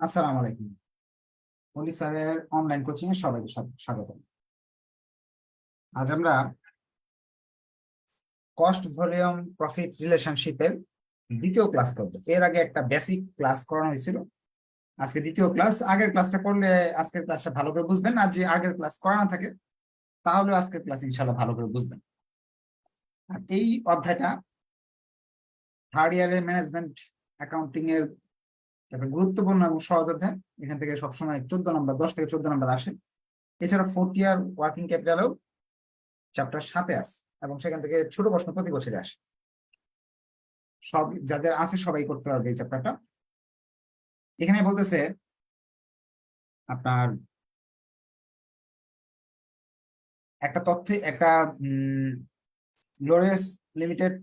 আসসালামু আলাইকুম। মলি স্যারের অনলাইন কোচিং এ সবাইকে স্বাগত। আজ আমরা কস্ট ভলিউম প্রফিট রিলেশনশিপের দ্বিতীয় ক্লাস করব। এর আগে একটা বেসিক ক্লাস করানো হয়েছিল, আজকে দ্বিতীয় ক্লাস। আগের ক্লাসটা করলে আজকের ক্লাসটা ভালো করে বুঝবেন, আর যে আগের ক্লাস করানো থাকে তাহলে আজকের ক্লাস ইনশাল্লাহ ভালো করে বুঝবেন। আর এই অধ্যায়টা থার্ড ইয়ারের ম্যানেজমেন্ট অ্যাকাউন্টিং এর একটা গুরুত্বপূর্ণ এবং সহজ অধ্যায়। এখান থেকে সবসময় 14 নম্বর, 10 থেকে 14 নম্বর আসে। এছাড়া ফোর্থ ইয়ার ওয়ার্কিং ক্যাপিটালেও চ্যাপ্টার 7-এ আছে এবং সেখান থেকে ছোট প্রশ্ন প্রতি বছরে আসে। সব যাদের আছে সবাই করতে পারবে এই চ্যাপ্টারটা। এখানে বলতেছে আপনার একটা তথ্যে একটা Lores limited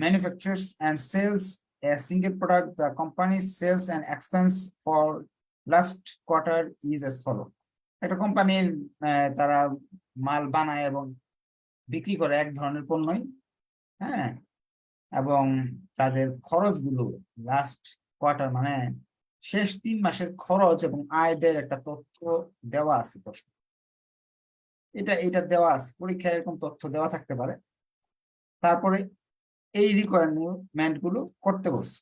manufactures and sales a single product. The company sales and expense for last quarter is as follow. একটা কোম্পানির তারা মাল বানায় এবং বিক্রি করে এক ধরনের পণ্যই, হ্যাঁ, এবং তাদের খরচগুলো লাস্ট কোয়ার্টার মানে শেষ 3 মাসের খরচ এবং আয় ব্যয়ের একটা তথ্য দেওয়া আছে। প্রশ্ন এটা দেওয়া আছে, পরীক্ষায় এরকম তথ্য দেওয়া থাকতে পারে। তারপরে এই রিকোয়ারমেন্ট গুলো করতে বলছে।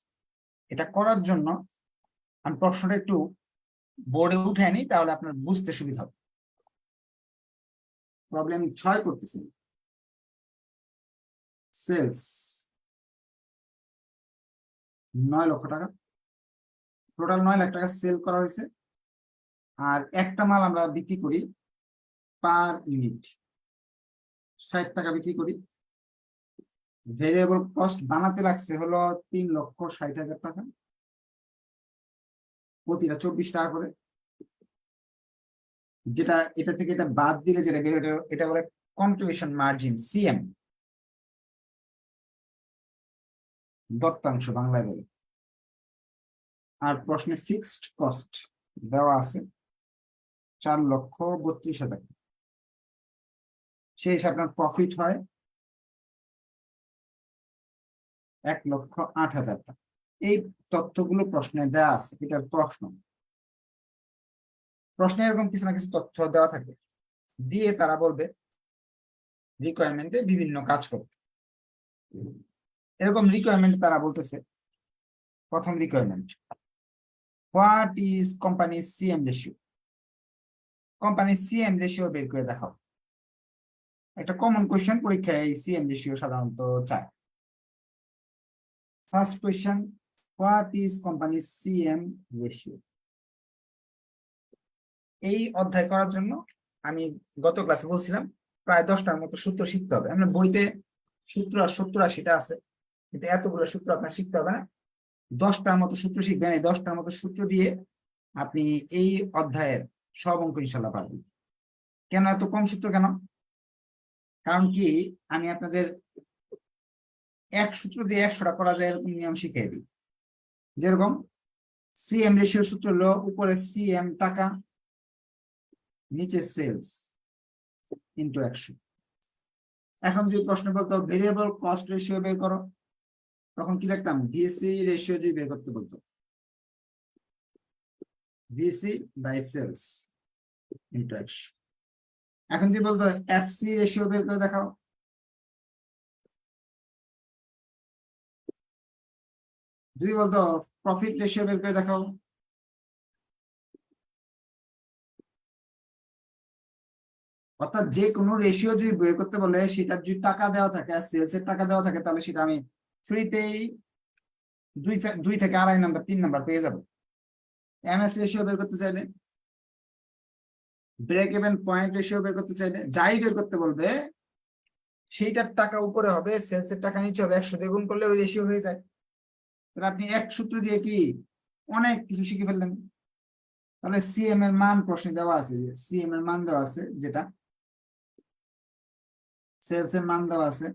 এটা করার জন্য আমি প্রশ্নটা একটু বোর্ডে উঠে নিই, তাহলে আপনার বুঝতে সুবিধা হবে। প্রবলেম 6 করতেছি। সেলস 9 লক্ষ টাকা, টোটাল 9 লাখ টাকা সেল করা হয়েছে। আর একটা মাল আমরা বিক্রি করি পার ইউনিট 60 টাকা বিক্রি করি। ভেরিয়েবল কস্ট বানাতে লাগছে হলো 3,60,000 টাকা, প্রতিটা 24 টাকা করে। যেটা এটা থেকে এটা বাদ দিলে যেটা বেরোয় এটা বলে কন্ট্রিবিউশন মার্জিন, সিএম, দত্তাংশ বাংলায় বলে। আর প্রশ্নে ফিক্সড কস্ট দেওয়া আছে 4,32,000। সেই হিসাবে আপনার প্রফিট হয় 1,08,000 টাকা। এই তথ্যগুলো প্রশ্নে দেওয়া আছে, এটার প্রশ্নে এরকম কিছু না কিছু তথ্য দেওয়া থাকে, দিয়ে তারা বলবে রিকোয়ারমেন্টে বিভিন্ন কাজ করতে। এরকম রিকোয়ারমেন্ট তারা বলতেছে, প্রথম requirement, what is company CM ratio. Company CM ratio বের করে দেখাও। একটা কমন কোয়েশ্চেন, পরীক্ষায় এই সিএম রেশিও সাধারণত চায়। First question, what is company CM ratio. এই অধ্যায় করার জন্য আমি গত ক্লাসে বলছিলাম প্রায় 10টার মতো সূত্র শিখতে হবে। আমরা বইতে সূত্র 70-80টা আছে, কিন্তু এতগুলো সূত্র আপনার শিখতে হবে না। 10টার মতো সূত্র শিখবেন। এই 10টার মতো সূত্র দিয়ে আপনি এই অধ্যায়ের সব অঙ্ক ইনশাল্লাহ পারবেন। কেন এত কম সূত্র কেন? কারণ কি, আমি আপনাদের এক সূত্র দিয়ে 100টা করা যায় এরকম নিয়ম শিখিয়ে দিই। যেরকম সিএম রেশিও সূত্র হলো উপরে সিএম টাকা, নিচে সেলস ইন্টু 100। এখন যে প্রশ্ন বলতো ভেরিয়েবল কস্ট রেশিও বের করো, তখন কি লিখতাম? ভিসি রেশিও যদি বের করতে বলতো, ভিসি বাই সেলস ইন্টু 100। এখন যদি বলতো এফসি রেশিও বের করে দেখাও, যদি বলতো প্রফিট রেশিও বের করে দেখাও, অর্থাৎ যে কোনো রেশিও যদি বের করতে বলে সেটার যদি টাকা দেওয়া থাকে আর সেলস এর টাকা দেওয়া থাকে, তাহলে সেটা আমি ফ্রিতেই 2 থেকে 2.5 নাম্বার 3 নাম্বার পেয়ে যাবো। এমএস রেশিও বের করতে চাইলে, ব্রেক ইভেন পয়েন্ট রেশিও বের করতে চাইলে, যাই বের করতে বলবে সেইটার টাকা উপরে হবে, সেলস এর টাকা নিচে হবে, 100 দিয়ে গুণ করলে ওই রেশিও হয়ে যায়। তাহলে আপনি এক সূত্র দিয়ে কি অনেক কিছু শিখে ফেললেন। তাহলে সিএম এর মান প্রশ্নে দেওয়া আছে, সিএম এর মান দেওয়া আছে, যেটা সেলস এর মান দেওয়া আছে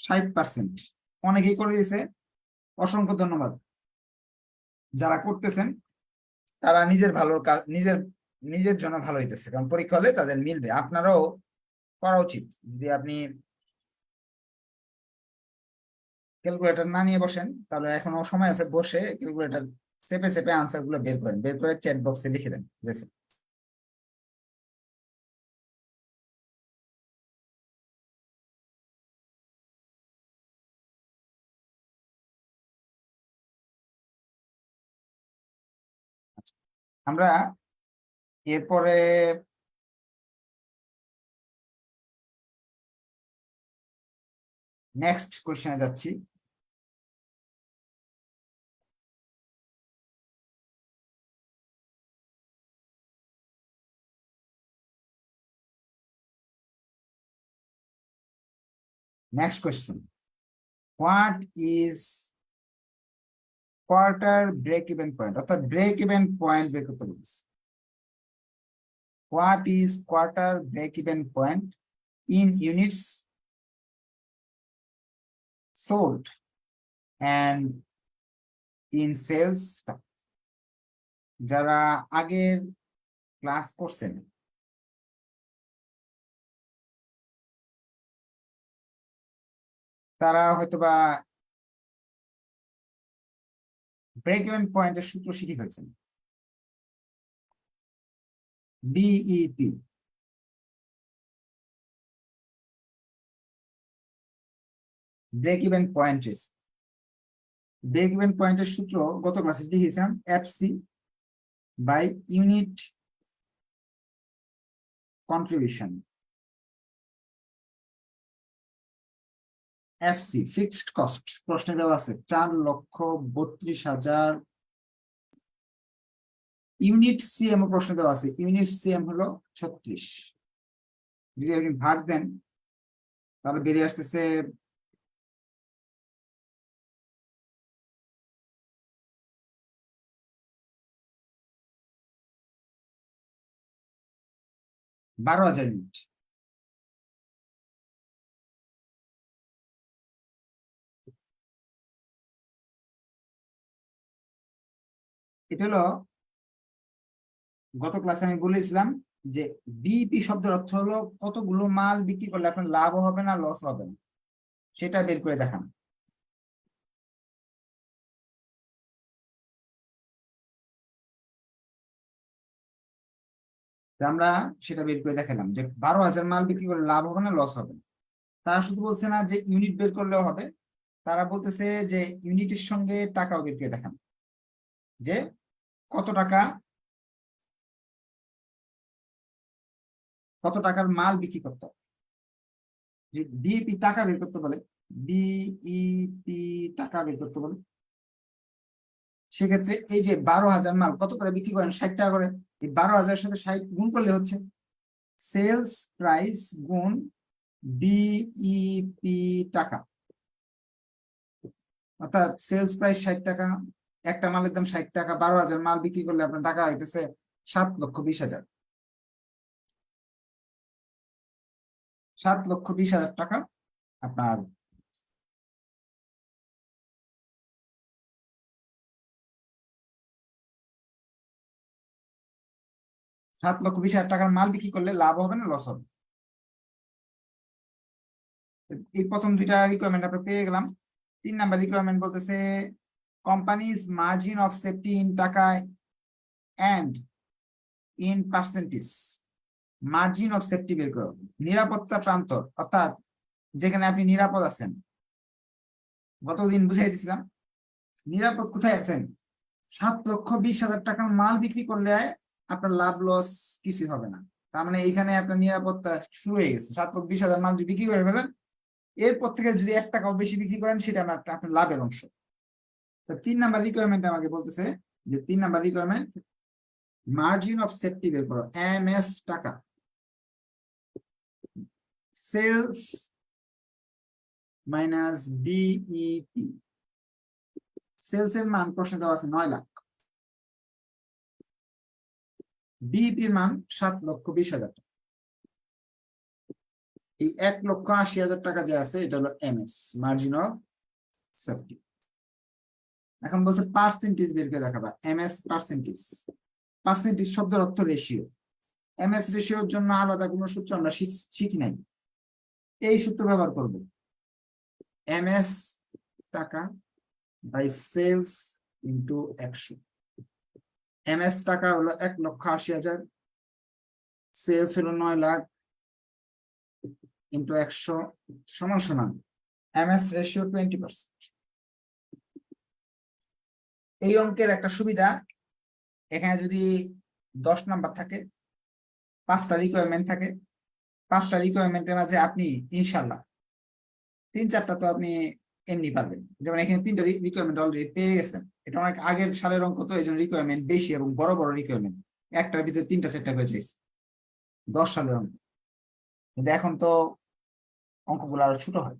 60%। অনেকেই করে দিয়েছে, অসংখ্য ধন্যবাদ। যারা করতেছেন তারা নিজের ভালোর কাজ, নিজের জন্য ভালো হইতেছে, কারণ পরীক্ষা হলে তাদের মিলবে। আপনারাও করা উচিত। যদি আপনি ক্যালকুলেটর না নিয়ে বসেন, তাহলে এখনো সময় আছে, বসে ক্যালকুলেটর চেপে চেপে আনসার গুলো বের করেন, বের করে চ্যাট বক্সে লিখে দেন। ঠিক আছে? আমরা এরপরে নেক্সট কোশ্চেনে যাচ্ছি। Next question, what is quarter break even point, অর্থাৎ ব্রেক ইভেন পয়েন্ট বের করতে বলছে। What is quarter break even point in units sold and in sales. যারা আগের ক্লাস করছেন তারা হয়তোবা ব্রেক ইভেন পয়েন্টের সূত্র শিখে ফেলছেন। BEP, break even point. Break even পয়েন্টের সূত্র গত ক্লাসে লিখেছিলাম, FC by unit contribution. FC fixed cost, প্রশ্নে দেওয়া আছে 4,32,000। ইউনিট সিএম প্রশ্ন দেওয়া আছে, ইউনিট সিএম হলো 36। যদি আপনি ভাগ দেন তাহলে বেরিয়ে আসতেছে 12,000 ইউনিট। এটা হলো গত ক্লাসে আমি বলেছিলাম যে বিইপি শব্দের অর্থ হলো কতগুলো মাল বিক্রি করলে আপনার লাভ হবে না লস হবে না, সেটা বের করে দেখান। আমরা সেটা বের করে দেখালাম যে 12,000 মাল বিক্রি করলে লাভ হবে না লস হবে না। তারা শুধু বলছে না যে ইউনিট বের করলেও হবে, তারা বলতেছে যে ইউনিটের সঙ্গে টাকাও বের করে দেখান, যে কত টাকা, কত টাকার মাল বিক্রি করতে হবে। যে বিইপি টাকা বের করতে বলে, বিইপি টাকা বের করতে বলে, সেক্ষেত্রে এই যে 12,000 মাল কত করে বিক্রি করেন, 60 টাকা করে, এই 12,000 সাথে 60 গুণ করলে হচ্ছে সেলস প্রাইস গুণ বিইপি টাকা। অর্থাৎ সেলস প্রাইস 60 টাকা, একটা মালের দাম 60 টাকা, 12,000 মাল বিক্রি করলে আপনার টাকা হইতেছে 7,20,000। 7,20,000 টাকা আপনার টাকার মাল বিক্রি করলে লাভ হবে না লস হবে। এই প্রথম দুইটা রিকোয়ারমেন্ট আমরা পেয়ে গেলাম। 3 নাম্বার রিকোয়ারমেন্ট বলতেছে companies margin of safety in টাকায় and in percentage. Margin of safety বের করো, নিরাপত্তা প্রান্তর, অর্থাৎ যেখানে আপনি নিরাপদ আছেন। গতদিন বুঝাই দিছিলাম নিরাপদ কোথায় আছেন, 7,20,000 টাকার মাল বিক্রি করলে আপনার লাভ লস কিছুই হবে না। তার মানে এইখানে আপনার নিরাপত্তা শুরু হয়ে গেছে। 7,20,000 মাল যদি বিক্রি করে ফেলেন, এরপর থেকে যদি 1 টাকাও বেশি বিক্রি করেন সেটা আপনার লাভের অংশ। 3 নাম্বার রিকোয়ারমেন্ট আমাকে বলতেছে যে 3 number requirement margin of safety বের করো, এমএস টাকা, সেলস মাইনাস বিইপি। সেলস এর মান প্রশ্নে দেওয়া আছে 9 লাখ, বিইপির মান 7,20,000 টাকা। এই 1,80,000 টাকা যে আছে এটা হলো এমএস, মার্জিন অফ সেফটি। এখন বলছে পার্সেন্টেজ বের করে দেখাবা, এমএস পার্সেন্টেজ। পার্সেন্টেজ শব্দের অর্থ রেশিও। এমএস রেশিওর জন্য আলাদা কোনো সূত্র আমরা শিখি নাই, এই সূত্র ব্যবহার করব। এমএস টাকা বাই সেলস ইন্টু 100। এমএস টাকা হলো 1,80,000, সেলস হলো 9 লাখ ইন্টু 100 সমান সমান এমএস রেশিও 20%। এই অঙ্কের একটা সুবিধা, এখানে যদি 10 নাম্বার থাকে, 5টা রিকোয়ারমেন্ট থাকে, 5টা রিকোয়ারমেন্টের মাঝে আপনি ইনশাল্লাহ 3-4টা তো আপনি এমনি পারবেন। যেমন এখানে 3টা রিকোয়ারমেন্ট অলরেডি পেয়ে গেছেন, এটা অনেক আগের সালের অঙ্ক, তো এই জন্য রিকোয়ারমেন্ট বেশি এবং বড় বড় রিকোয়ারমেন্ট, একটার ভিতরে 3টা 4টা করে চাইছে 10 সালের অঙ্ক। কিন্তু এখন তো অঙ্কগুলো আরো ছোট হয়।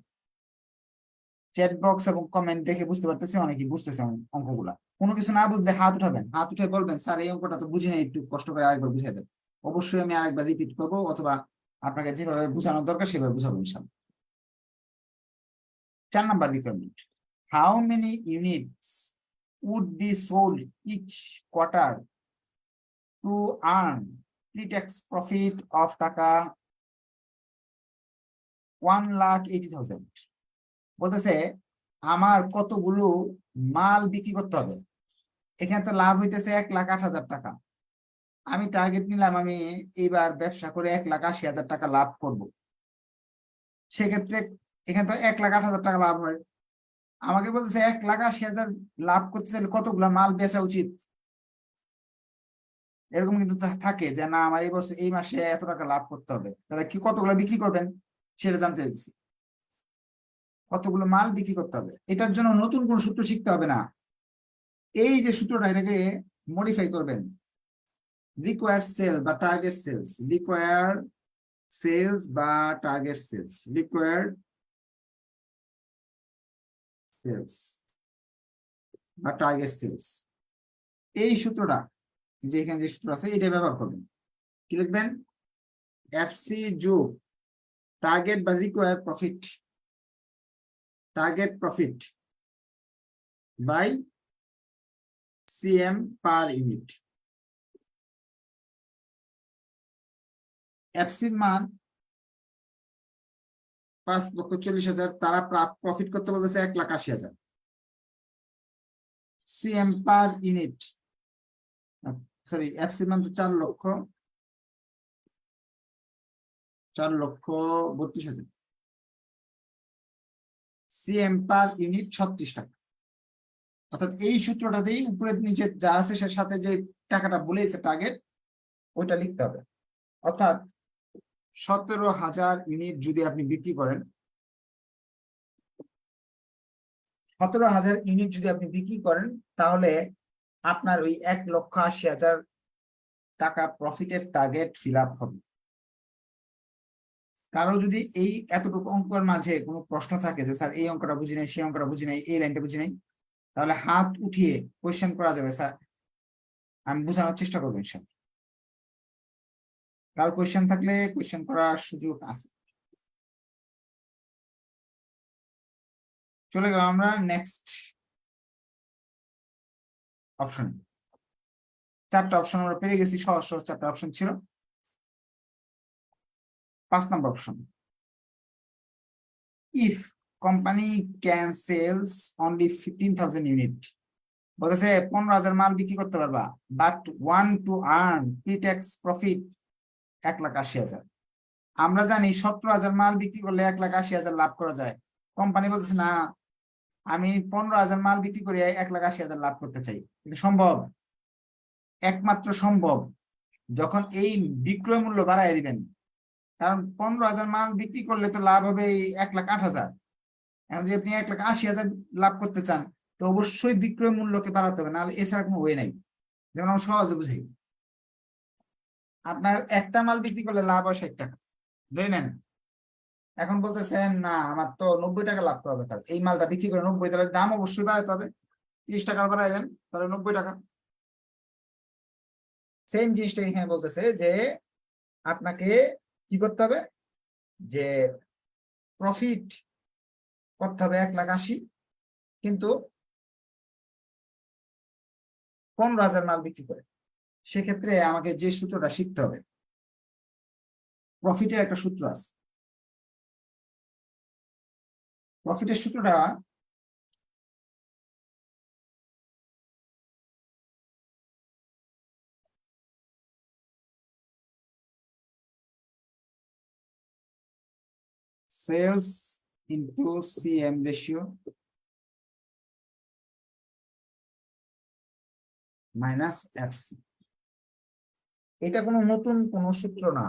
চ্যাট বক্স এবং কমেন্ট দেখে বুঝতে পারতেছি অনেকেই বুঝতেছে অঙ্কগুলা। কোনো কিছু না বুঝলে হাত উঠাবেন, হাত উঠে বলবেন স্যার এই অঙ্কটা তো বুঝি নাই, একটু কষ্ট করে আরেকবার বুঝাই দেন। অবশ্যই আমি আরেকবার রিপিট করবো, অথবা আপনাকে যেভাবে বোঝানোর দরকার সেভাবে বুঝাবো ইনশাল্লাহ। 4 number requirement, how many units would be sold each quarter to earn pretax profit of টাকা 1,80,000। বলতেছে আমার কতগুলো মাল বিক্রি করতে হবে। এখানে তো লাভ হইতেছে 1,08,000 টাকা। আমি টার্গেট নিলাম আমি এইবার ব্যবসা করে 1,80,000 টাকা লাভ করব। সেক্ষেত্রে এখানে তো 1,08,000 টাকা লাভ হয়। আমাকে বলতেছে 1,80,000 লাভ করতে চাইলে কতগুলা মাল বেচা উচিত। এরকম কিন্তু থাকে যে না আমার এই বছর এই মাসে এত টাকা লাভ করতে হবে, তাহলে কি কতগুলো বিক্রি করবেন সেটা জানতে চাইছি। কতগুলো মাল বিক্রি করতে হবে, এটার জন্য নতুন কোন সূত্র শিখতে হবে না। এই যে সূত্রটা, এটাকে মডিফাই করবেন। রিকোয়ার্ড সেল বা টার্গেট সেলস, রিকোয়ার্ড সেলস বা টার্গেট সেলস, রিকোয়ার্ড সেলস বা টার্গেট সেলস, এই সূত্রটা, যে এখানে যে সূত্র আছে এটা ব্যবহার করবেন। কি লিখবেন? এফসি যোগ টার্গেট বা required profit, target profit by CM per unit. এফসির মান 5,40,000, তারা প্রফিট করতে বলতেছে 1,80,000। সিএম পার ইউনিট, সরি এফসির মান তো 4,32,000। সিএম পার ইউনিট 36 টাকা। অর্থাৎ এই সূত্রটাতেই উপরে নিচে যা আছে সে সাথে যে টাকাটা বলেছে টার্গেট, ওইটা লিখতে হবে। অর্থাৎ 17,000 ইউনিট যদি আপনি বিক্রি করেন, 17,000 ইউনিট যদি আপনি বিক্রি করেন, তাহলে আপনার ওই 1,80,000 টাকা প্রফিটের টার্গেট ফিল আপ হবে। কারো যদি এই এতটুকু অঙ্কের মাঝে কোনো প্রশ্ন থাকে যে স্যার এই অঙ্কটা বুঝি নাই, সেই অঙ্কটা বুঝি নাই, এই লাইনটা বুঝি নাই, তাহলে হাত উঠিয়ে কোয়েশ্চেন করা যাবে, স্যার আমি বোঝানোর চেষ্টা করবো ইনশাল্লাহ। কারো কোয়েশ্চেন থাকলে কোয়েশ্চেন করার সুযোগ আছে। চলে গেলাম আমরা নেক্সট অপশন। 4টা অপশন আমরা পেয়ে গেছি, সহজ সহজ 4টা অপশন ছিল। 5 number option, if company can sales only 15,000 unit. বলতেছে 15,000 মাল বিক্রি করতে পারবা, but want to earn pretax profit 1,80,000। আমরা জানি 17,000 মাল বিক্রি করলে 1,80,000 লাভ করা যায়। কোম্পানি বলতেছে না আমি 15,000 মাল বিক্রি করে 1,80,000 লাভ করতে চাই। কিন্তু সম্ভব, একমাত্র সম্ভব যখন এই বিক্রয় মূল্য বাড়ায় দিবেন। কারণ 15,000 মাল বিক্রি করলে তো লাভ হবে এই 1,08,000। এখন যদি আপনি 1,80,000 লাভ করতে চান, তো অবশ্যই বিক্রয় মূল্যকে বাড়াতে হবে, নাহলে এছাড়া কোনো ওয়ে নাই। যেমন আমরা সহজে বুঝাই, আপনার একটা মাল বিক্রি করলে লাভ হয় 60 টাকা ধরে নেন। এখন বলতেছেন না আমার তো 90 টাকা লাভ করা দরকার, এই মালটা বিক্রি করে 90, তাহলে দাম অবশ্যই বাড়াতে হবে। 30 টাকা বাড়াই দেন, তাহলে 90 টাকা। সেম জিনিসটা এখানে বলতেছে যে আপনাকে কি করতে হবে, যে প্রফিট করতে হবে 1,80,000, কিন্তু 15,000 মাল বিক্রি করে। সেক্ষেত্রে আমাকে যে সূত্রটা শিখতে হবে, প্রফিটের একটা সূত্র আছে। প্রফিটের সূত্রটা sales into CM ratio minus FC. এটা কোনো নতুন কোনো সূত্র না,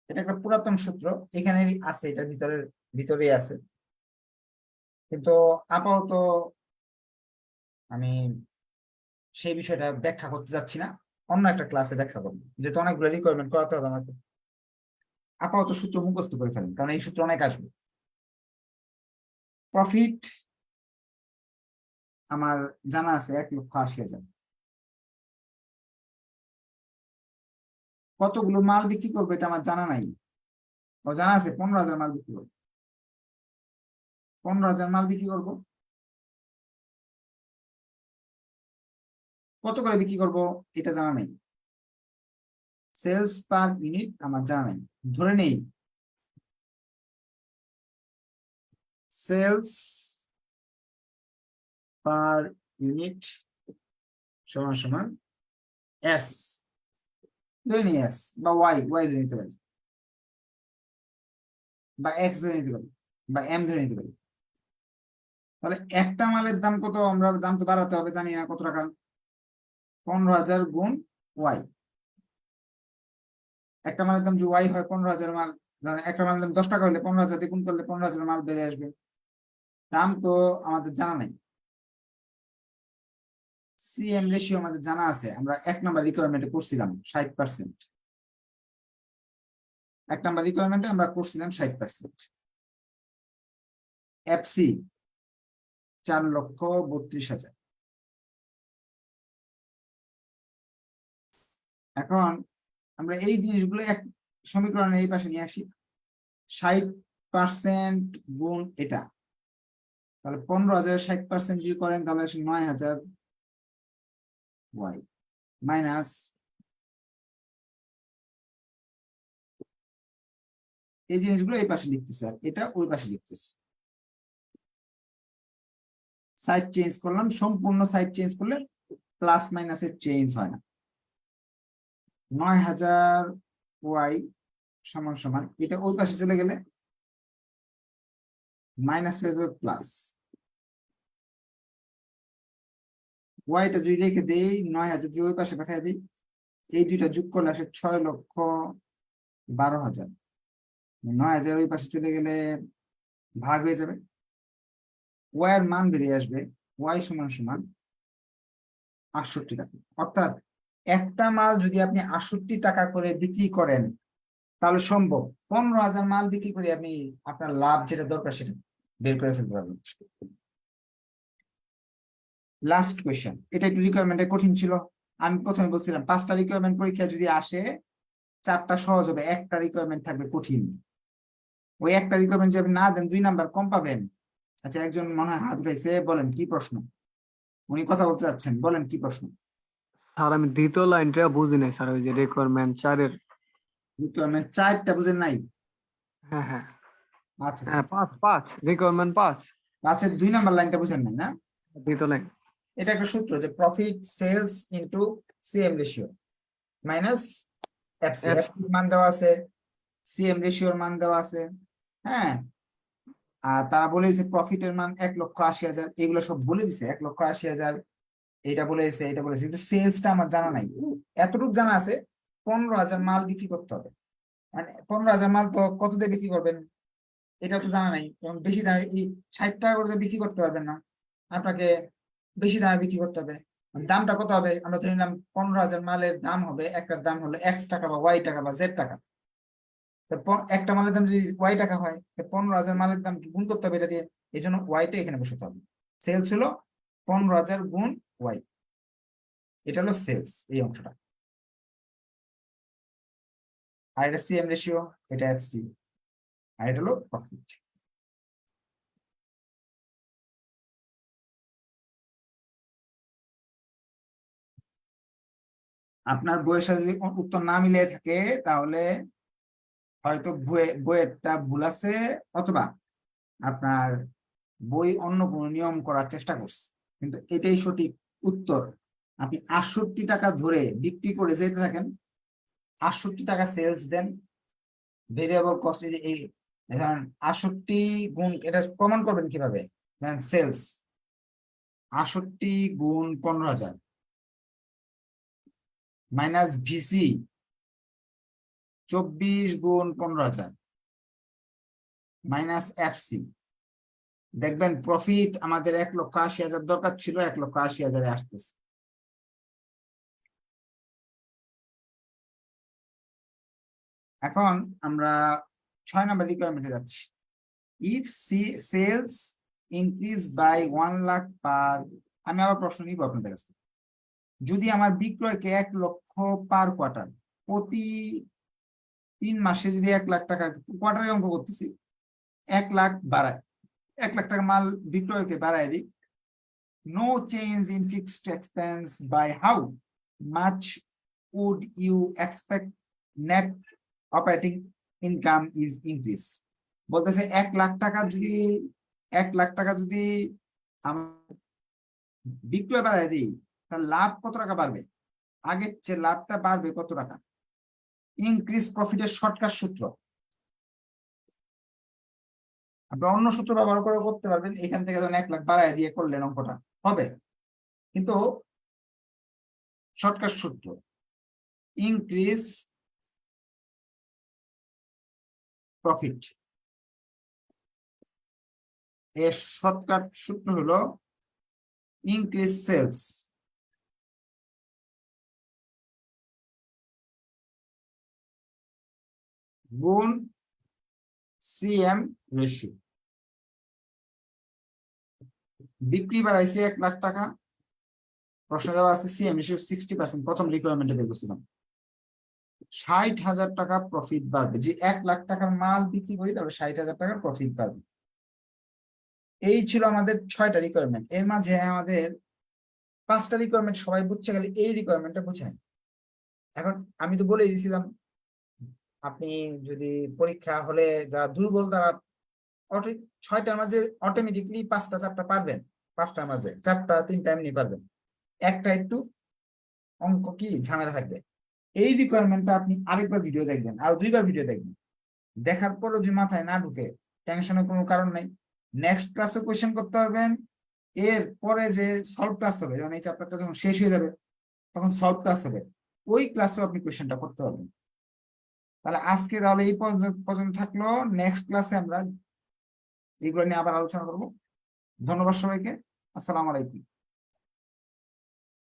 এটা একটা পুরাতন সূত্র, এখানে আছে, এটার ভিতরেই আছে, কিন্তু আপাতত আমি সেই বিষয়টা ব্যাখ্যা করতে যাচ্ছি না, অন্য একটা ক্লাসে ব্যাখ্যা করবো, যেহেতু অনেকগুলো রিকোয়ারমেন্ট করাতে হবে আমাকে। আপাতত সূত্র মুখস্থ করে ফেলেন, কারণ এই সূত্র অনেক আসবে। প্রফিট আমার জানা আছে 1,80,000। কতগুলো মাল বিক্রি করবো এটা আমার জানা নাই, ও জানা আছে 15,000 মাল বিক্রি করবো। 15,000 মাল বিক্রি করবো, কত করে বিক্রি করবো এটা জানা নেই। সেলস পার ইউনিট আমার জানা নেই, ধরে নেই সেলস পার ইউনিট সমান সমান এস, ধরে নিই এস, বা ওয়াই ধরে নিতে পারি, বা এক্স ধরে নিতে পারি, বা এম ধরে নিতে পারি। তাহলে একটা মালের দাম কত, আমরা দাম তো বাড়াতে হবে, জানি না কত টাকা, 15,000 গুণ ওয়াই। একটা মালের দাম যে ওয়াই হয় 15,000 মাল, ধরেন একটা মালের দাম 10 টাকা হলে 15,000 দিয়ে গুণ করলে 15,000 মাল বেড়ে আসবে। দাম তো আমাদের জানা নাই, সিএম রেশিও আমাদের জানা আছে, আমরা 1 নম্বর রিকোয়ারমেন্টে করছিলাম 60%। 1 নম্বর রিকোয়ারমেন্টে আমরা করছিলাম 60%। এফসি 4,32,000। এখন আমরা এই জিনিসগুলো এক সমীকরণের এই পাশে নিয়ে আসি, 60% গুণ এটা, তাহলে 15,000 60% যদি করেন তাহলে 9,000 ওয়াই মাইনাস এই জিনিসগুলো এই পাশে লিখতেছে, আর এটা ওই পাশে লিখতেছে। সাইড চেঞ্জ করলাম, সম্পূর্ণ সাইড চেঞ্জ করলে প্লাস মাইনাসের চেঞ্জ হয় না। 9,000 ওয়াই সমান সমান, এটা ওই পাশে চলে গেলে মাইনাস হয়ে যাবে প্লাস। ওয়াইটা যদি রেখে দিই, 9,000 যদি ওই পাশে পাঠিয়ে দিই, এই দুইটা যোগ করলে আসে 6,12,000। 9,000 ওই পাশে চলে গেলে ভাগ হয়ে যাবে, ওয়াই এর মান বেরিয়ে আসবে, ওয়াই সমান সমান 68 টাকা। অর্থাৎ একটা মাল যদি আপনি 68 টাকা করে বিক্রি করেন তাহলে সম্ভব 15,000 মাল বিক্রি করে আপনি আপনার লাভ যেটা দরকার সেটা বের করে ফেলতে পারবেন। লাস্ট কোয়েশ্চেন, এটা একটু রিকোয়ারমেন্টে কঠিন ছিল। আমি প্রথমে বলছিলাম 5টা রিকোয়ারমেন্ট পরীক্ষা যদি আসে 4টা সহজ হবে, একটা রিকোয়ারমেন্ট থাকবে কঠিন। ওই একটা রিকোয়ারমেন্ট যদি আপনি না দেন 2 নাম্বার কম পাবেন। আচ্ছা, একজন মনে হয় হাত উঠাইছে, বলেন কি প্রশ্ন? উনি কথা বলতে চাচ্ছেন, বলেন কি প্রশ্ন? স্যার আমি দ্বিতীয় লাইনটা বুঝি নাই স্যার, ওই যে রিকোয়ারমেন্ট 4-এর। রিকোয়ারমেন্ট 4টা বুঝেন নাই? হ্যাঁ হ্যাঁ আচ্ছা আচ্ছা, হ্যাঁ, 5 রিকোয়ারমেন্ট 5। 5-এর 2 নাম্বার লাইনটা বুঝেন নাই না? দ্বিতীয় লাইন। এটা একটা সূত্র, যে profit sales into CM ratio minus FC. F. FC মান দেওয়া আছে, সিএম রেশিওর মান দেওয়া আছে। হ্যাঁ, আর তারা বলেছে প্রফিটের মান 1,80,000, এগুলো সব বলে দিছে 1,80,000, এটা বলেছে এটা বলেছে, কিন্তু সেলসটা আমার জানা নাই। এতটুকু জানা আছে 15,000 মাল বিক্রি করতে হবে, মানে 15,000 মাল তো কত দিয়ে বিক্রি করবেন এটা তো জানা নাই, কারণ বেশি দামে 60 টাকা করে তো বিক্রি করতে পারবেন না, আপনাকে বেশি দামে বিক্রি করতে হবে। মানে দামটা কত হবে, আমরা ধরে নিলাম 15,000 মালের দাম হবে, একটার দাম হলো এক্স টাকা বা ওয়াই টাকা বা জেড টাকা। একটা মালের দাম যদি ওয়াই টাকা হয়, 15,000 মালের দাম গুণ করতে হবে এটা দিয়ে, এই জন্য ওয়াইটা এখানে বসাতে হবে। সেলস হলো 15,000 গুণ ওয়াই, এটা হলো সেলস এই অংশটা। আর এটা সিএম রেশিও, এটা এফসি, আর এটা হলো প্রফিট। আপনার বইয়ের সাথে যদি উত্তর না মিলে থাকে তাহলে হয়তো বইয়েরটা ভুল আছে, অথবা আপনার বই অন্য কোনো নিয়ম করার চেষ্টা করছে, কিন্তু এটাই সঠিক উত্তর। আপনি 68 টাকা ধরে বিক্রি করে যেতে থাকেন, 68 টাকা সেলস দেন, ভেরিয়েবল কস্ট এই ধরেন 68 গুণ, এটা প্রমাণ করবেন কিভাবে? ধরেন সেলস 68 গুণ 15,000 মাইনাস ভিসি 24 গুণ 15,000 মাইনাস এফসি। দেখবেন প্রফিট আমাদের 1,80,000 দরকার ছিল, 1,80,000 আসতেছে। এখন আমরা 6 নম্বর রিকোয়ারমেন্টে যাচ্ছি। If sales increase by 1 lakh per, আমি আবার প্রশ্ন নিব আপনাদের কাছে। যদি আমার বিক্রয়কে 1 লক্ষ পার কোয়ার্টার, প্রতি 3 মাসে যদি 1 লাখ টাকা, কোয়ার্টারে অঙ্ক করতেছি, 1 লাখ বাড়ায়, 1 লাখ টাকা মাল বিক্রয়কে বাড়ায় দিই, no change in fixed expense, by how much would you expect net operating income is increase. বলতেছে 1 লাখ টাকা যদি 1 লাখ টাকা যদি আমার বিক্রয় বাড়ায় দিই, তাহলে লাভ কত টাকা বাড়বে? আগের চেয়ে লাভটা বাড়বে কত টাকা? ইনক্রিজ প্রফিটের শর্টকাট সূত্র, আপনি অন্য সূত্র ব্যবহার করে করতে পারবেন। এখান থেকে ধরেন 1 লাখ বাড়ায় দিয়ে করলেন, অঙ্কটা হবে, কিন্তু শর্টকাট সূত্র ইনক্রিজ প্রফিট, এর শর্টকাট সূত্র হলো ইনক্রিজ সেলস গুণ সিএম রেশিও। বিক্রি বাড়াইছে 1 লাখ টাকা, প্রশ্ন দেওয়া আছে সিএম রেশিও 60%, প্রথম রিকোয়ারমেন্টে বের করছিলাম। 60,000 টাকা প্রফিট বাড়বে, যে 1 লাখ টাকার মাল বিক্রি করি তাহলে 60,000 টাকার প্রফিট বাড়বে। এই ছিল আমাদের 6টা রিকোয়ারমেন্ট। এর মাঝে আমাদের 5টা রিকোয়ারমেন্ট সবাই বুঝছে, গেলে এই রিকোয়ারমেন্টটা বুঝে নাই। এখন আমি তো বলেই দিয়েছিলাম, আপনি যদি পরীক্ষা হলে যারা দুর্বল তারা 6টার মাঝে অটোমেটিকলি 5টা 4টা পারবেন, 5টার মাঝে 4টা 3টা এমনি পারবেন, একটা একটু অঙ্ক কি ঝামেলা থাকবে। এই রিকোয়ারমেন্টটা আপনি আরেকবার ভিডিও দেখবেন, আর 2বার ভিডিও দেখবেন, দেখার পরও যে মাথায় না ঢুকে, টেনশনের কোনো কারণ নাই। নেক্সট ক্লাসে কোয়েশ্চেন করতে পারবেন, এর পরে যে সলভ ক্লাস হবে, যেমন এই চ্যাপ্টারটা যখন শেষ হয়ে যাবে তখন সলভ ক্লাস হবে, ওই ক্লাসেও আপনি কোয়েশ্চেনটা করতে পারবেন। তাহলে আজকে তাহলে এই পর্যন্ত থাকলো, নেক্সট ক্লাসে আমরা এগুলো নিয়ে আবার আলোচনা করবো। ধন্যবাদ সবাইকে, আসসালামু আলাইকুম।